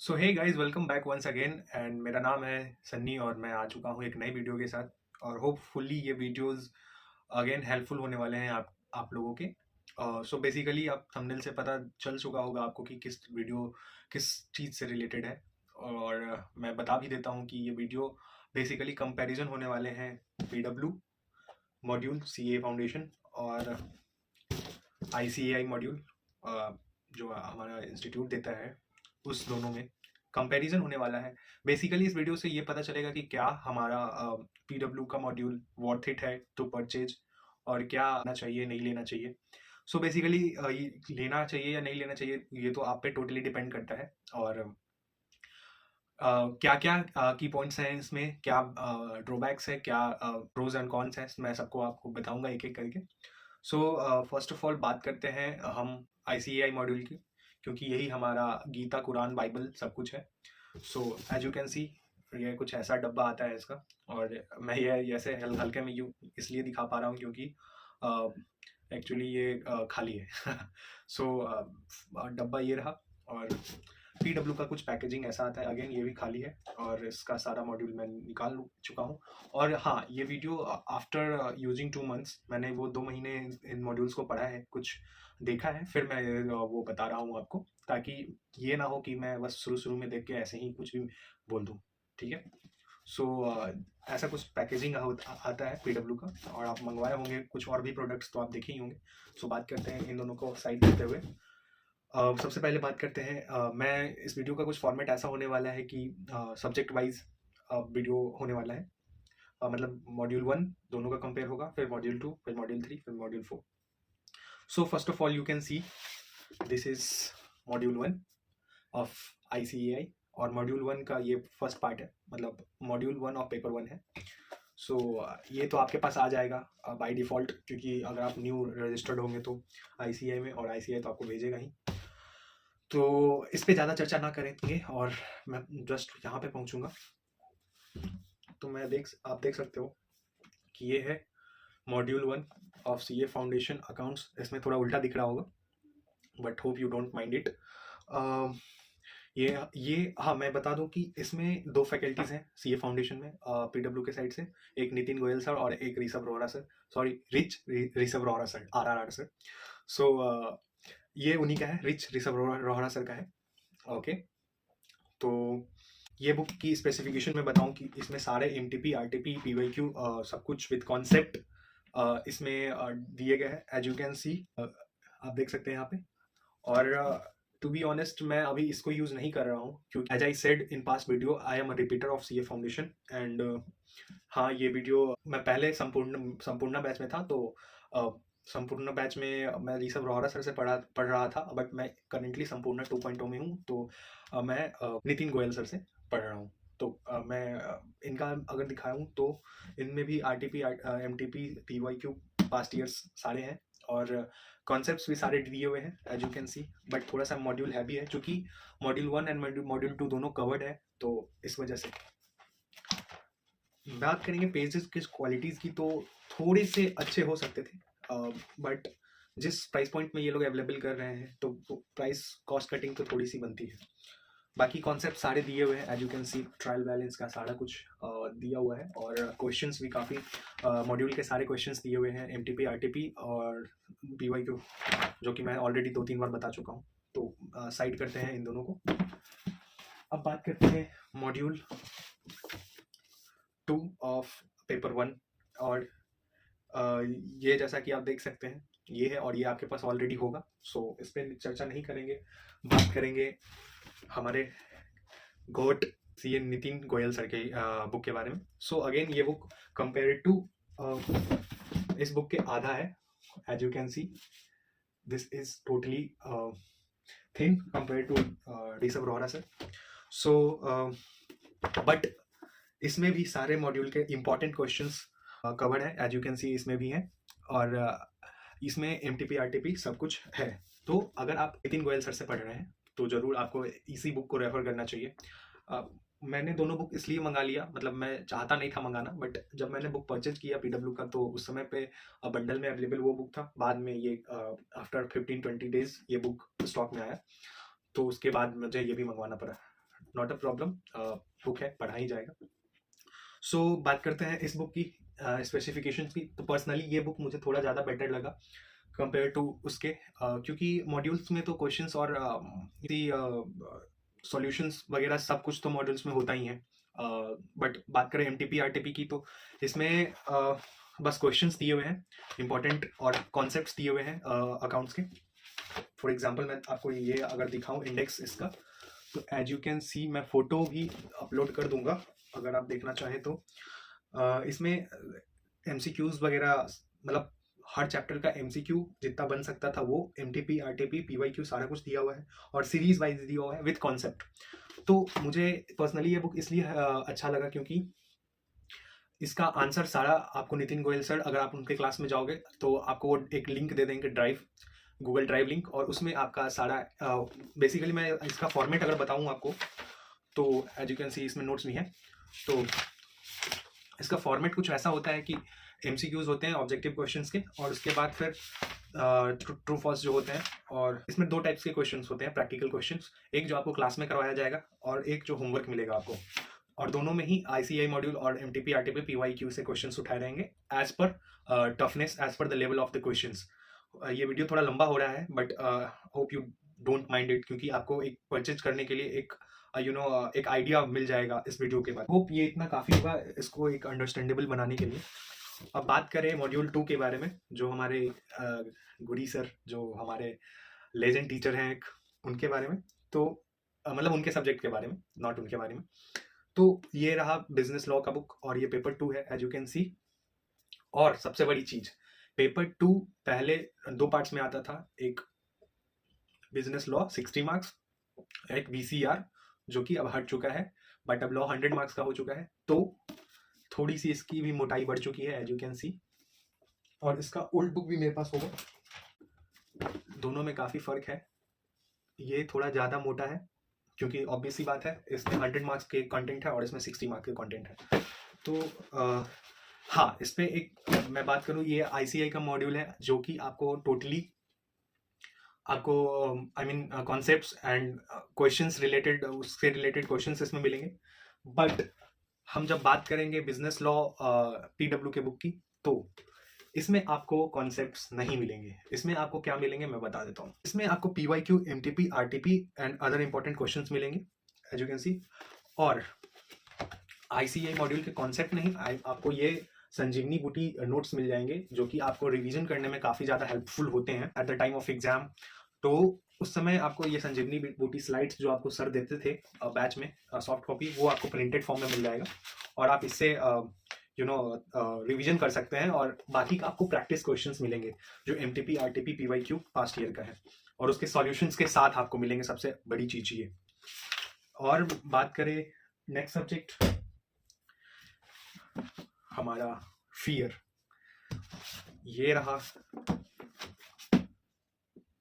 So hey guys, welcome back once again and मेरा नाम है सन्नी और मैं आ चुका हूँ एक नई वीडियो के साथ। और होपफुली ये वीडियोस अगेन हेल्पफुल होने वाले हैं आप लोगों के। सो बेसिकली आप थंबनेल से पता चल चुका होगा आपको कि किस वीडियो किस चीज़ से रिलेटेड है। और मैं बता भी देता हूँ कि ये वीडियो बेसिकली कंपैरिजन होने वाले हैं पीडब्ल्यू मॉड्यूल सीए फाउंडेशन और आईसीएआई मॉड्यूल जो हमारा इंस्टीट्यूट देता है, उस दोनों में कंपैरिजन होने वाला है। बेसिकली इस वीडियो से ये पता चलेगा कि क्या हमारा पीडब्ल्यू का मॉड्यूल वर्थ इट है टू परचेज और क्या आना चाहिए नहीं लेना चाहिए। सो बेसिकली लेना चाहिए या नहीं लेना चाहिए ये तो आप पे टोटली डिपेंड करता है। और क्या क्या की पॉइंट्स हैं इसमें, क्या ड्रॉबैक्स है, क्या प्रोज एंड कॉन्स हैं, मैं सबको आपको बताऊंगा एक एक करके। सो फर्स्ट ऑफ ऑल बात करते हैं हम आईसीएआई मॉड्यूल की, क्योंकि यही हमारा गीता कुरान बाइबल सब कुछ है। So as you can see, ये कुछ ऐसा डब्बा आता है इसका। और मैं ये ऐसे हल्के में यूँ इसलिए दिखा पा रहा हूँ क्योंकि एक्चुअली ये खाली है। सो डब्बा ये रहा। और पीडब्ल्यू का कुछ पैकेजिंग ऐसा आता है, अगेन ये भी खाली है और इसका सारा मॉड्यूल मैं निकाल चुका हूँ। और हाँ, ये वीडियो आफ्टर यूजिंग 2 मंथ्स मैंने वो 2 महीने इन मॉड्यूल्स को पढ़ा है, कुछ देखा है, फिर मैं वो बता रहा हूँ आपको, ताकि ये ना हो कि मैं बस शुरू शुरू में देख के ऐसे ही कुछ भी बोल दूँ। ठीक है। सो ऐसा कुछ पैकेजिंग आता है पीडब्ल्यू का, और आप मंगवाए होंगे कुछ और भी प्रोडक्ट्स तो आप देखे ही होंगे। सो बात करते हैं इन दोनों को साइड करते हुए। सबसे पहले बात करते हैं, मैं इस वीडियो का कुछ फॉर्मेट ऐसा होने वाला है कि सब्जेक्ट वाइज वीडियो होने वाला है। मतलब मॉड्यूल 1 दोनों का कंपेयर होगा, फिर मॉड्यूल 2, फिर मॉड्यूल 3, फिर module 4। So first of all you can see this is module 1 of ICAI. और मॉड्यूल 1 का ये फर्स्ट पार्ट है, मतलब मॉड्यूल 1 ऑफ पेपर 1 है। सो ये तो आपके पास आ जाएगा बाय डिफ़ॉल्ट, क्योंकि अगर आप न्यू रजिस्टर्ड होंगे तो आईसीएआई में, और आईसीएआई तो आपको भेजेगा ही। तो इस पे ज़्यादा चर्चा ना करेंगे और मैं जस्ट यहाँ पे पहुँचूँगा। तो आप देख सकते हो कि ये है module 1 of CA foundation accounts. इसमें थोड़ा उल्टा दिख रहा होगा, but hope you don't mind it. ये हाँ, मैं बता दूं कि इसमें 2 फैकल्टीज़ हैं सीए फाउंडेशन में पीडब्ल्यू के साइड से। एक नितिन गोयल सर और एक Rishabh Rohra sir, sorry Rishabh Rohra sir, RR sir. So ये उन्हीं का है, ऋषभ रोहरा सर का है। ओके। तो ये बुक की स्पेसिफिकेशन में बताऊं कि इसमें सारे एमटीपी आरटीपी पीवाईक्यू सब कुछ विद कॉन्सेप्ट इसमें दिए गए हैं, एज यू कैन सी, आप देख सकते हैं यहाँ पे। और टू बी ऑनेस्ट मैं अभी इसको यूज़ नहीं कर रहा हूँ, क्योंकि as I said in past video I am a repeater of CA foundation. And हाँ, ये वीडियो मैं पहले संपूर्ण बैच में था, तो संपूर्ण बैच में मैं ऋषभ रोहरा सर से पढ़ रहा था, बट मैं करेंटली संपूर्ण 2.0 में हूँ। तो मैं नितिन गोयल सर से पढ़ रहा हूँ। तो मैं इनका अगर दिखाऊँ तो इनमें भी R T P M T P P Y Q past years सारे हैं, और कॉन्सेप्ट्स भी सारे दिए हुए हैं, as you can see. But थोड़ा सा मॉड्यूल हैवी है, क्योंकि मॉड्यूल 1 एंड मॉड्यूल 2 दोनों कवर्ड है, तो इस वजह से। बात करेंगे पेजेस की क्वालिटीज़ की, तो थोड़े से अच्छे हो सकते थे, बट जिस प्राइस पॉइंट में ये लोग अवेलेबल कर रहे हैं, तो प्राइस कॉस्ट कटिंग तो थोड़ी सी बनती है। बाकी कॉन्सेप्ट सारे दिए हुए हैं, as you can see, trial balance का सारा कुछ दिया हुआ है, और क्वेश्चंस भी काफ़ी मॉड्यूल के सारे क्वेश्चंस दिए हुए हैं, एमटीपी आरटीपी और पीवाईक्यू, जो कि मैं ऑलरेडी 2-3 बार बता चुका हूँ। तो साइड करते हैं इन दोनों को। अब बात करते हैं मॉड्यूल 2 ऑफ पेपर 1। और ये जैसा कि आप देख सकते हैं ये है, और ये आपके पास ऑलरेडी होगा, सो इस पर चर्चा नहीं करेंगे। बात करेंगे हमारे goat C Nitin Goyal sir के बुक के बारे में। सो अगेन ये बुक कंपेयर टू इस बुक के आधा है, as you can see this is totally thin compare to Rishabh Rohra sir. So but इसमें भी सारे मॉड्यूल के इम्पॉर्टेंट क्वेश्चंस कवर्ड है, एज यू कैन सी इसमें भी है, और इसमें एमटीपी आरटीपी सब कुछ है। तो अगर आप नितिन गोयल सर से पढ़ रहे हैं तो ज़रूर आपको इसी बुक को रेफर करना चाहिए। मैंने दोनों बुक इसलिए मंगा लिया, मतलब मैं चाहता नहीं था मंगाना, बट जब मैंने बुक परचेज किया पीडब्ल्यू का, तो उस समय पे बंडल में अवेलेबल वो बुक था। बाद में ये आफ्टर 15-20 डेज ये बुक स्टॉक में आया, तो उसके बाद मुझे ये भी मंगवाना पड़ा। नॉट अ प्रॉब्लम, बुक है, पढ़ा ही जाएगा। सो बात करते हैं इस बुक की स्पेसिफिकेशंस की। तो पर्सनली ये बुक मुझे थोड़ा ज़्यादा बेटर लगा कंपेयर टू उसके, क्योंकि मॉड्यूल्स में तो क्वेश्चंस और सॉल्यूशंस वगैरह सब कुछ तो मॉड्यूल्स में होता ही है, बट बात करें एमटीपी आरटीपी की तो इसमें बस क्वेश्चंस दिए हुए हैं इंपॉर्टेंट और कॉन्सेप्ट्स दिए हुए हैं अकाउंट्स के। फॉर एग्जांपल मैं आपको ये अगर दिखाऊं इंडेक्स इसका, तो एज यू कैन सी, मैं फोटो भी अपलोड कर दूंगा अगर आप देखना चाहें तो। इसमें एमसीक्यूज वगैरह, मतलब हर चैप्टर का एमसीक्यू जितना बन सकता था वो, एमटीपी आरटीपी पीवाईक्यू सारा कुछ दिया हुआ है और सीरीज वाइज दिया हुआ है विद कॉन्सेप्ट। तो मुझे पर्सनली ये बुक इसलिए अच्छा लगा क्योंकि इसका आंसर सारा आपको नितिन गोयल सर, अगर आप उनके क्लास में जाओगे तो आपको वो एक लिंक दे देंगे, ड्राइव, गूगल ड्राइव लिंक, और उसमें आपका सारा बेसिकली मैं इसका फॉर्मेट अगर बताऊं आपको तो एज यू कैन सी इसमें नोट्स भी हैं। तो इसका फॉर्मेट कुछ ऐसा होता है कि एमसीक्यूज होते हैं ऑब्जेक्टिव क्वेश्चंस के, और उसके बाद फिर ट्रू फॉल्स जो होते हैं, और इसमें दो टाइप्स के क्वेश्चंस होते हैं प्रैक्टिकल क्वेश्चंस, एक जो आपको क्लास में करवाया जाएगा और एक जो होमवर्क मिलेगा आपको, और दोनों में ही आईसीआई मॉड्यूल और एमटीपी आरटीपी पीवाईक्यू से क्वेश्चंस उठाए रहेंगे as per toughness, as per the level of the questions. ये वीडियो थोड़ा लंबा हो रहा है but hope you don't mind it, क्योंकि आपको एक परचेज करने के लिए एक एक आइडिया मिल जाएगा इस वीडियो के बाद। होप ये इतना काफ़ी होगा इसको एक अंडरस्टैंडेबल बनाने के लिए। अब बात करें मॉड्यूल 2 के बारे में, जो हमारे गुरी सर, जो हमारे लेजेंड टीचर हैं एक, उनके बारे में, तो मतलब उनके सब्जेक्ट के बारे में, नॉट उनके बारे में। तो ये रहा बिजनेस लॉ का बुक और ये पेपर 2 है एज यू कैन सी। और सबसे बड़ी चीज, पेपर 2 पहले 2 पार्ट्स में आता था, एक बिजनेस लॉ 60 मार्क्स, एक वीसीआर जो कि अब हट चुका है, बट अब लॉ 100 मार्क्स का हो चुका है, तो थोड़ी सी इसकी भी मोटाई बढ़ चुकी है एज यू कैन सी। और इसका ओल्ड बुक भी मेरे पास होगा, दोनों में काफी फर्क है, ये थोड़ा ज्यादा मोटा है क्योंकि ऑब्वियस सी बात है इसमें 100 मार्क्स के कंटेंट है और इसमें 60 मार्क्स के कंटेंट है। तो हाँ, इस पे एक मैं बात करूँ, ये आईसीआई का मॉड्यूल है जो कि आपको टोटली आपको I mean concepts and questions related, उससे रिलेटेड क्वेश्चंस इसमें मिलेंगे। बट हम जब बात करेंगे बिजनेस लॉ पीडब्ल्यू के बुक की, तो इसमें आपको कॉन्सेप्ट्स नहीं मिलेंगे। इसमें आपको क्या मिलेंगे मैं बता देता हूँ। इसमें आपको PYQ, MTP, RTP and other important questions मिलेंगे एज यू कैन सी। और आईसीआई मॉड्यूल के कॉन्सेप्ट नहीं, आपको ये संजीवनी बूटी नोट्स मिल जाएंगे जो कि आपको रिवीजन करने में काफ़ी ज़्यादा हेल्पफुल होते हैं at the time of exam. तो उस समय आपको ये संजीवनी बूटी स्लाइड्स जो आपको सर देते थे बैच में, सॉफ्ट कॉपी, वो आपको प्रिंटेड फॉर्म में मिल जाएगा और आप इससे रिवीजन कर सकते हैं। और बाकी का आपको प्रैक्टिस क्वेश्चंस मिलेंगे जो MTP, RTP, PYQ past year का है, और उसके सॉल्यूशंस के साथ आपको मिलेंगे, सबसे बड़ी चीज ये। और बात करें नेक्स्ट सब्जेक्ट हमारा फियर, ये रहा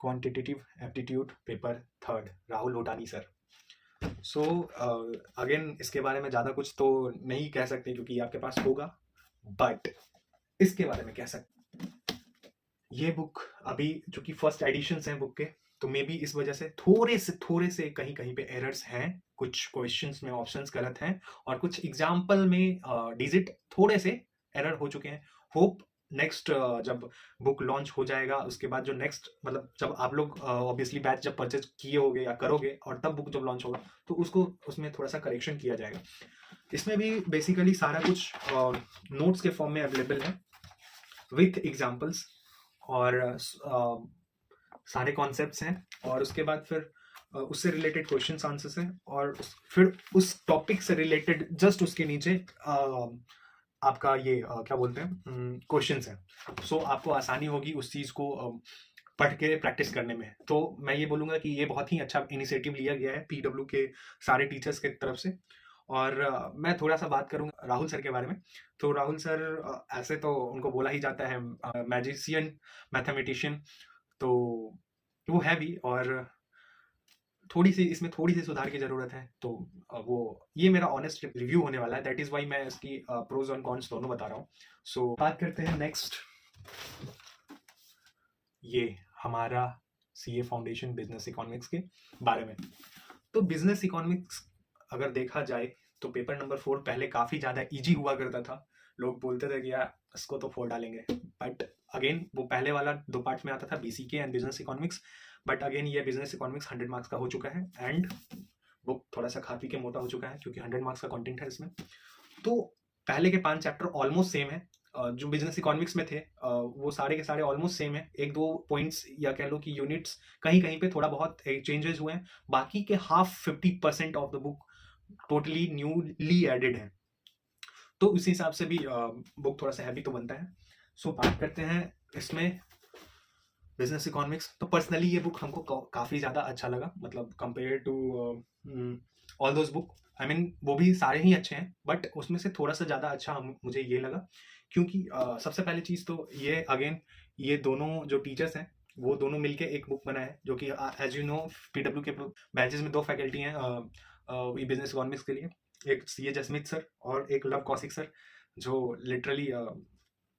quantitative aptitude paper 3, Rahul Hotani sir. So again इसके बारे में ज़्यादा कुछ तो नहीं कह सकते क्योंकि आपके पास होगा, बट इसके बारे में कह सकते, ये बुक अभी जो कि फर्स्ट एडिशंस हैं बुक के, तो मे बी इस वजह से थोड़े से कहीं कहीं पे एरर्स हैं, कुछ क्वेश्चंस में ऑप्शंस गलत हैं और कुछ एग्जाम्पल में डिजिट थोड़े से एरर हो चुके हैं। होप नेक्स्ट जब बुक लॉन्च हो जाएगा उसके बाद जो नेक्स्ट, मतलब जब आप लोग ऑब्वियसली बैच जब परचेज किए होगे या करोगे और तब बुक जब लॉन्च होगा तो उसको उसमें थोड़ा सा करेक्शन किया जाएगा। इसमें भी बेसिकली सारा कुछ नोट्स के फॉर्म में अवेलेबल है विथ एग्जाम्पल्स, और सारे कॉन्सेप्ट्स हैं, और उसके बाद फिर उससे रिलेटेड क्वेश्चंस आंसर्स हैं, और फिर उस टॉपिक से रिलेटेड जस्ट उसके नीचे आपका ये क्या बोलते हैं क्वेश्चंस हैं। सो आपको आसानी होगी उस चीज़ को पढ़ के प्रैक्टिस करने में। तो मैं ये बोलूँगा कि ये बहुत ही अच्छा इनिशिएटिव लिया गया है पीडब्ल्यू के सारे टीचर्स के तरफ से। और मैं थोड़ा सा बात करूँगा राहुल सर के बारे में। तो राहुल सर ऐसे तो उनको बोला ही जाता है मैजिशियन, मैथमेटिशियन, तो वो है भी, और थोड़ी सी सुधार की ज़रूरत है। तो वो ये मेरा ऑनेस्ट रिव्यू होने वाला है, दैट इज़ वाई मैं इसकी प्रोज और कॉन्स दोनों बता रहा हूँ। सो बात करते हैं नेक्स्ट, ये हमारा सीए फाउंडेशन बिजनेस इकोनॉमिक्स के बारे में। तो बिजनेस इकोनॉमिक्स अगर देखा जाए तो पेपर नंबर 4 पहले काफ़ी ज़्यादा ईजी हुआ करता था। लोग बोलते थे कि यार इसको तो 4 डालेंगे, बट अगेन वो पहले वाला 2 पार्ट्स में आता था, BCK and business economics, but again ये बिजनेस इकोनॉमिक्स 100 मार्क्स का हो चुका है एंड बुक थोड़ा सा खा पी के मोटा हो चुका है क्योंकि 100 मार्क्स का कंटेंट है इसमें। तो पहले के 5 चैप्टर ऑलमोस्ट सेम है। जो बिजनेस इकोनॉमिक्स में थे वो सारे के सारे ऑलमोस्ट सेम है। 1-2 पॉइंट्स या कह लो कि यूनिट्स कहीं-कहीं पे थोड़ा बहुत चेंजेस हुए हैं। बाकी के half 50% of the book totally newly added है। तो उसी हिसाब से भी बुक थोड़ा सा हैवी तो बनता है। सो बात करते हैं इसमें बिजनेस इकोनॉमिक्स। तो पर्सनली ये बुक हमको काफ़ी ज़्यादा अच्छा लगा, मतलब compare to all those book. I mean वो भी सारे ही अच्छे हैं, बट उसमें से थोड़ा सा ज़्यादा अच्छा मुझे ये लगा क्योंकि सबसे पहली चीज़ तो ये अगेन ये दोनों जो टीचर्स हैं वो दोनों मिलके एक बुक बनाए हैं, जो कि एज यू नो पीडब्ल्यू के बैचेस में 2 फैकल्टी हैं बिजनेस इकोनॉमिक्स के लिए, एक सी एच स्मिथ सर और एक लव कौशिक सर, जो लिटरली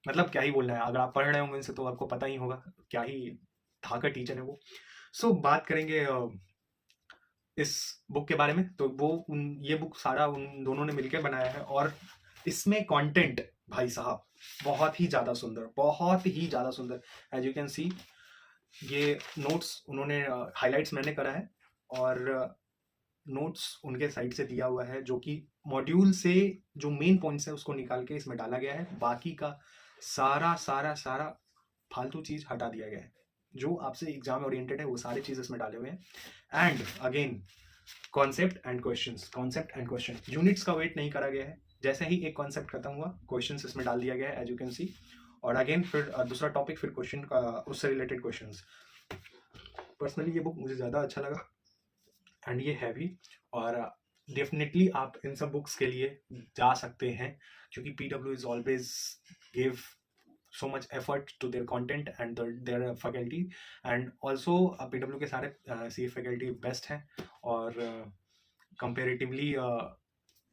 मतलब क्या ही बोलना है, अगर आप पढ़ रहे होंगे इनसे तो आपको पता ही होगा क्या ही धाका टीचर है वो। सो बात करेंगे इस बुक के बारे में। तो वो ये बुक सारा उन दोनों ने मिलकर बनाया है और इसमें कंटेंट भाई साहब बहुत ही ज़्यादा सुंदर, बहुत ही ज़्यादा सुंदर। एज यू कैन सी ये नोट्स उन्होंने हाइलाइट्स मैंने करा है और नोट्स उनके साइड से दिया हुआ है, जो कि मॉड्यूल से जो मेन पॉइंट्स है उसको निकाल के इसमें डाला गया है। बाकी का सारा सारा सारा फालतू चीज हटा दिया गया है। जो आपसे एग्जाम ओरिएंटेड है वो सारी चीज इसमें डाले हुए हैं। And again concept and question units का वेट नहीं करा गया है। जैसे ही एक कॉन्सेप्ट खत्म हुआ क्वेश्चन इसमें डाल दिया गया है एज यू कैन सी, और अगेन फिर दूसरा टॉपिक, फिर क्वेश्चन का उससे रिलेटेड क्वेश्चन। पर्सनली ये बुक मुझे ज़्यादा अच्छा लगा एंड ये हैवी, और डेफिनेटली आप इन सब बुक्स के लिए जा सकते हैं क्योंकि PW is always give so much effort to their content and their faculty, and also PW के सारे सी फैकल्टी बेस्ट हैं और कंपेरेटिवली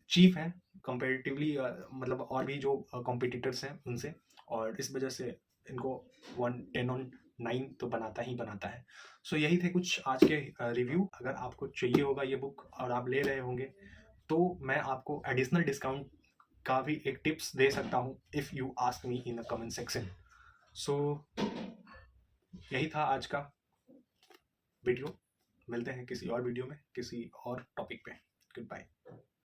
चीप हैं कंपेरेटिवली, मतलब और भी जो कॉम्पिटिटर्स हैं उनसे, और इस वजह से इनको 10/9 तो बनाता ही बनाता है। सो यही थे कुछ आज के रिव्यू। अगर आपको चाहिए होगा ये बुक और आप ले रहे होंगे तो मैं आपको एडिशनल डिस्काउंट का भी एक टिप्स दे सकता हूँ if you ask me in the comment section. So यही था आज का वीडियो। मिलते हैं किसी और वीडियो में किसी और टॉपिक पे। Good bye.